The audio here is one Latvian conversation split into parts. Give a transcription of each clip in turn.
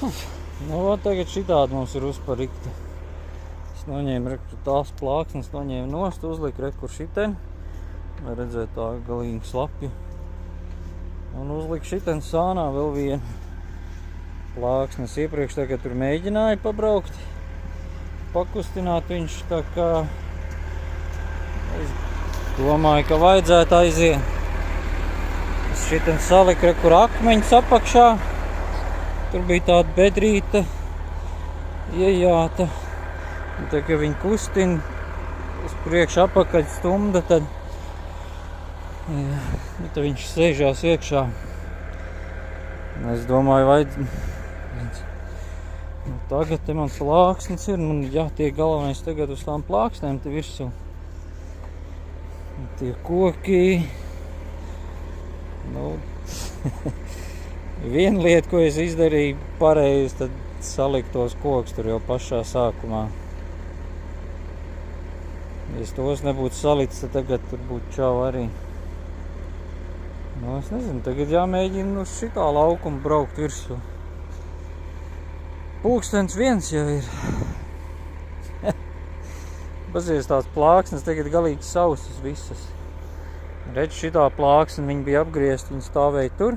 Nu, tagad šitādi mums ir uzparikta. Es noņēmu tās plāksnes, noņēmu nost, uzliku rekur šiteni. Lai redzētu tā galīgi slapju. Un uzliku šiteni sānā vēl vienu plāksnes. Iepriekš tagad tur mēģināju pabraukt, pakustināt viņš tā kā. Es domāju, ka vajadzētu aiziet. Es šiteni saliku rekur akmeņus apakšā. Tur bija tāda bedrīta iejāta. Un tā, ka viņi kustina uz priekšu apakaļ stumda, tad viņš sēžās iekšā. Es domāju, tagad te man plāksnes ir, un jātiek galvenais tagad uz tām plāksnēm te virsū. Tie koki. Nu, viena lieta, ko es izdarīju pareizi, tad salikt tos kokus tur jau pašā sākumā. Ja es tos nebūtu salicis, tad tagad tur būtu čau arī. Nu, es nezinu, tagad jāmēģina uz šitā laukuma braukt virsū. Pulkstens viens jau ir. Pazies tās plāksnes tagad galīgi sausas visas. Redz, šitā plāksne, viņa bija apgriezta, viņa stāvēja tur.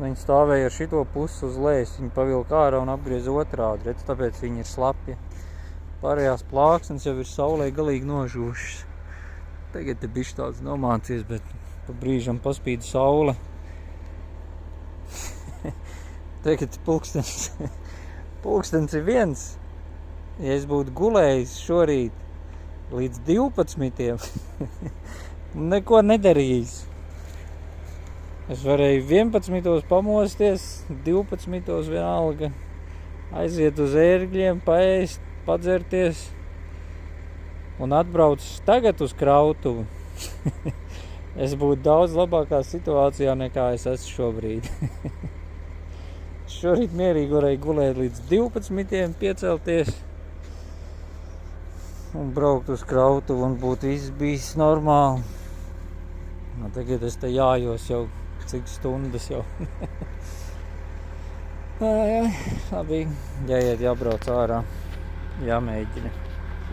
Viņa stāvēja ar šito pusi uz lejas, viņa pavilka ārā un apgriez otrādi. Redz, tāpēc viņa ir slapja. Pārējās plāksnes jau ir saulē galīgi nožūšas. Tagad te bišķi tāds nomācies, bet pa brīžam paspīd saule. Tagad pulkstens ir viens. Ja es būtu gulējis šorīt līdz 12. neko nedarījis. Es varēju 11. pamosties, 12. vienalga, aiziet uz ērgļiem, paēst, padzerties un atbrauc tagad uz krautuvi. Es būtu daudz labākā situācijā nekā es esmu šobrīd. Šorīt mierīgi varēju gulēt līdz 12. piecelties un braukt uz krautuvi un būtu viss bijis normāli. Nu, tagad es te jājos jau cik stundas jau. Labi, jāiet, jābrauc ārā, jāmēģina.